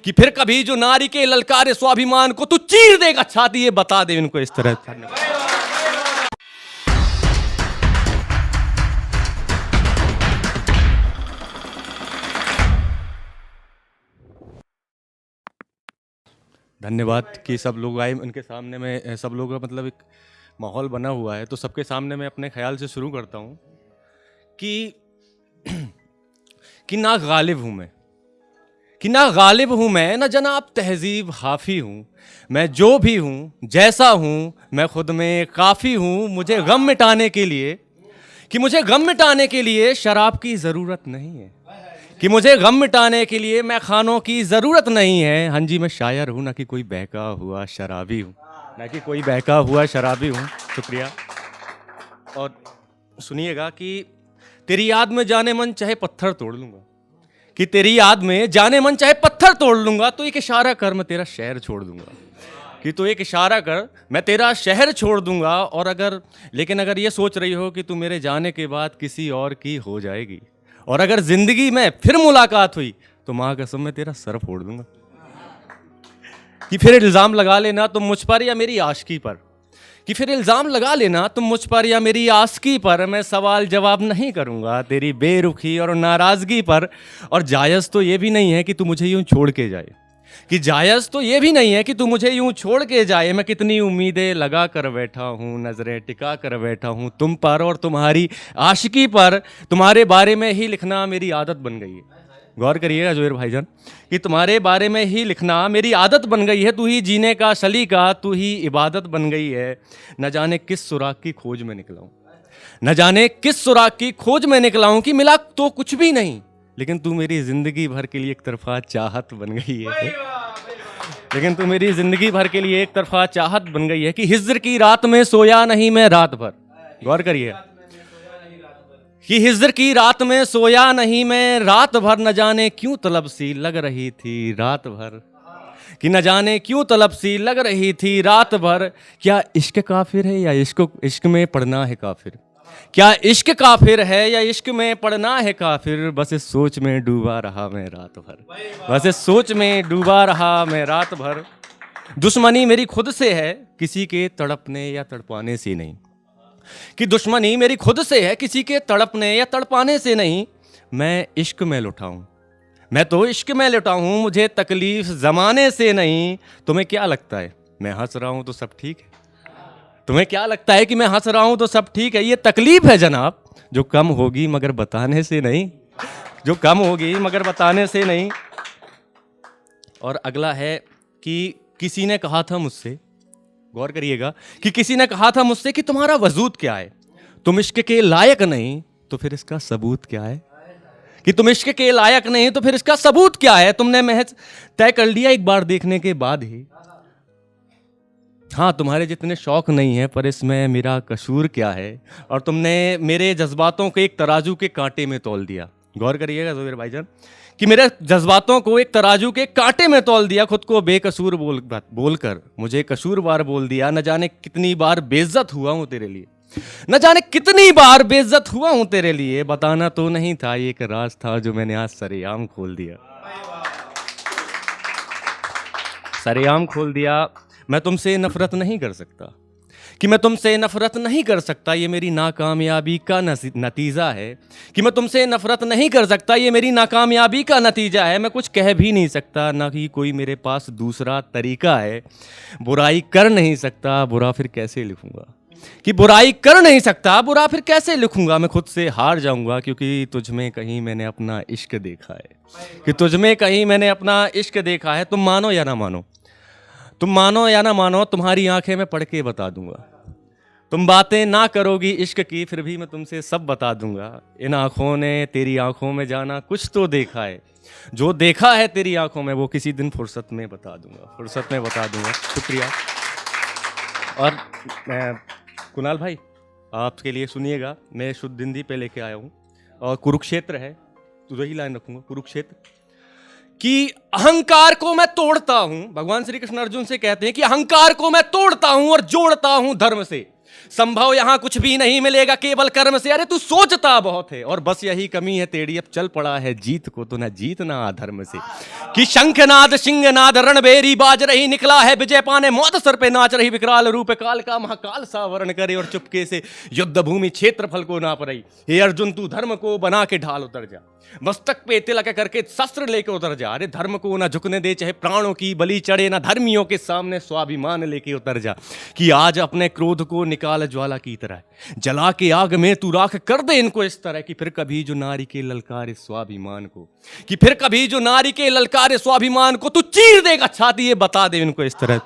कि फिर कभी जो नारी के ललकारे स्वाभिमान को तू चीर देगा छाती, ये बता दे इनको इस तरह। धन्यवाद कि सब लोग आए, उनके सामने में सब लोगों का मतलब एक माहौल बना हुआ है, तो सबके सामने मैं अपने ख्याल से शुरू करता हूँ कि ना गालिब हूँ मैं, कि ना गालिब हूँ मैं, ना जनाब तहजीब हाफी हूँ, मैं जो भी हूँ जैसा हूँ मैं खुद में काफ़ी हूँ। मुझे गम मिटाने के लिए, कि मुझे गम मिटाने के लिए शराब की ज़रूरत नहीं है, कि मुझे गम मिटाने के लिए मैं खानों की ज़रूरत नहीं है। हाँ जी, मैं शायर हूँ, ना कि कोई बहका हुआ शराबी हूँ, ना कि कोई बहका हुआ शराबी हूँ। शुक्रिया। और सुनिएगा कि तेरी याद में जाने मन चाहे पत्थर तोड़ लूँगा, कि तेरी याद में जाने मन चाहे पत्थर तोड़ लूँगा, तो एक इशारा कर मैं तेरा शहर छोड़ दूँगा, कि तो एक इशारा कर मैं तेरा शहर छोड़ दूँगा। और लेकिन अगर ये सोच रही हो कि तू मेरे जाने के बाद किसी और की हो जाएगी, और अगर ज़िंदगी में फिर मुलाकात हुई तो माँ कसम मैं तेरा सर फोड़ दूँगा। कि फिर इल्ज़ाम लगा लेना तुम मुझ पर या मेरी आशिकी पर, कि फिर इल्ज़ाम लगा लेना तुम मुझ पर या मेरी आशिकी पर, मैं सवाल जवाब नहीं करूँगा तेरी बेरुखी और नाराज़गी पर। और जायज़ तो ये भी नहीं है कि तू मुझे यूँ छोड़ के जाए, कि जायज़ तो ये भी नहीं है कि तू मुझे यूँ छोड़ के जाए। मैं कितनी उम्मीदें लगा कर बैठा हूँ, नज़रें टिका कर बैठा हूँ तुम पर और तुम्हारी आशिकी पर। तुम्हारे बारे में ही लिखना मेरी आदत बन गई है। गौर करिएगा जोहेर भाईजान, कि तुम्हारे बारे में ही लिखना मेरी आदत बन गई है। तू ही जीने का सलीका, तू ही इबादत बन गई है। न जाने किस सुराग की खोज में निकला हूँ, न जाने किस सुराग की खोज में निकला हूँ, कि मिला तो कुछ भी नहीं, लेकिन तू मेरी ज़िंदगी भर के लिए एक तरफा चाहत बन गई है। लेकिन तू मेरी ज़िंदगी भर के लिए एक तरफा चाहत बन गई है। कि हिज्र की रात में सोया नहीं मैं रात भर, गौर करिए, कि हिज्र की रात में सोया नहीं मैं रात भर, न जाने क्यों तलब सी लग रही थी रात भर, कि न जाने क्यों तलब सी लग रही थी रात भर। क्या इश्क काफिर है या इश्क में पढ़ना है काफिर, क्या इश्क काफिर है या इश्क में पढ़ना है काफिर। बस इस सोच में डूबा रहा मैं रात भर, बस इस सोच में डूबा रहा मैं रात भर। दुश्मनी मेरी खुद से है, किसी के तड़पने या तड़पाने से नहीं, कि दुश्मनी मेरी खुद से है, किसी के तड़पने या तड़पाने से नहीं। मैं इश्क में लुटा हूँ, मैं तो इश्क में लुटा हूँ, मुझे तकलीफ ज़माने से नहीं। तुम्हें क्या लगता है मैं हंस रहा हूँ तो सब ठीक है, तुम्हें क्या लगता है कि मैं हंस रहा हूं तो सब ठीक है। ये तकलीफ है जनाब जो कम होगी मगर बताने से नहीं, जो कम होगी मगर बताने से नहीं। और अगला है कि किसी ने कहा था मुझसे, गौर करिएगा, कि किसी ने कहा था मुझसे कि तुम्हारा वजूद क्या है, तुम इश्क के लायक नहीं तो फिर इसका सबूत क्या है, कि तुम इश्क के लायक नहीं तो फिर इसका सबूत क्या है। तुमने महज तय कर लिया एक बार देखने के बाद ही, हाँ तुम्हारे जितने शौक नहीं है, पर इसमें मेरा कसूर क्या है। और तुमने मेरे जज्बातों को एक तराजू के कांटे में तौल दिया। गौर करिएगा जोहेर भाईजान, कि मेरे जज्बातों को एक तराजू के कांटे में तौल दिया। खुद को बेकसूर बोलकर मुझे कसूरवार बोल दिया। न जाने कितनी बार बेइज्जत हुआ हूँ तेरे लिए, न जाने कितनी बार बेइज्जत हुआ हूँ तेरे लिए। बताना तो नहीं था, ये एक राज था जो मैंने आज सरेआम खोल दिया, सरेआम खोल दिया। मैं तुमसे नफरत नहीं कर सकता, कि मैं तुमसे नफरत नहीं कर सकता, ये मेरी नाकामयाबी का नतीजा है। कि मैं तुमसे नफरत नहीं कर सकता, ये मेरी नाकामयाबी का नतीजा है। मैं कुछ कह भी नहीं सकता, ना कि कोई मेरे पास दूसरा तरीका है। बुराई कर नहीं सकता, बुरा फिर कैसे लिखूंगा, कि बुराई कर नहीं सकता, बुरा फिर कैसे लिखूंगा। मैं खुद से हार जाऊंगा, क्योंकि तुझ में कहीं मैंने अपना इश्क देखा है, कि तुझ में कहीं मैंने अपना इश्क देखा है। तुम मानो या ना मानो, तुम मानो या ना मानो, तुम्हारी आंखें मैं पढ़ के बता दूंगा। तुम बातें ना करोगी इश्क की, फिर भी मैं तुमसे सब बता दूंगा। इन आंखों ने तेरी आंखों में जाना कुछ तो देखा है, जो देखा है तेरी आंखों में वो किसी दिन फुर्सत में बता दूंगा, फुर्सत में बता दूंगा। शुक्रिया। और कुणाल भाई आपके लिए सुनिएगा, मैं शुद्ध हिंदी पे लेके आया हूँ, और कुरुक्षेत्र है तो वही लाइन रखूंगा, कुरुक्षेत्र। कि अहंकार को मैं तोड़ता हूं, भगवान श्री कृष्ण अर्जुन से कहते हैं कि अहंकार को मैं तोड़ता हूं और जोड़ता हूं धर्म से। संभव यहाँ कुछ भी नहीं मिलेगा केवल कर्म से। अरे तू सोचता बहुत है और बस यही कमी है तेरी, अब चल पड़ा है जीत को तो न जीतना अधर्म से। कि शंखनाद सिंहनाद रणबेरी बाज रही, निकला है विजय पाने मौत सर पे नाच रही, विकराल रूप काल का महाकाल सा वर्ण करे और चुपके से युद्ध भूमि क्षेत्रफल को नाप रही। हे अर्जुन तू धर्म को बना के ढाल उतर जा, मस्तक पे तिलक करके शस्त्र लेके उतर जा। अरे धर्म को ना झुकने दे चाहे प्राणों की बलि चढ़े, ना धर्मियों के सामने स्वाभिमान लेके उतर जा। कि आज अपने क्रोध को निकाल ज्वाला की तरह, जला के आग में तू राख कर दे इनको इस तरह। कि फिर कभी जो नारी के ललकारे स्वाभिमान को, कि फिर कभी जो नारी के ललकारे स्वाभिमान को, तू चीर देगा छाती, ये बता दे इनको इस तरह।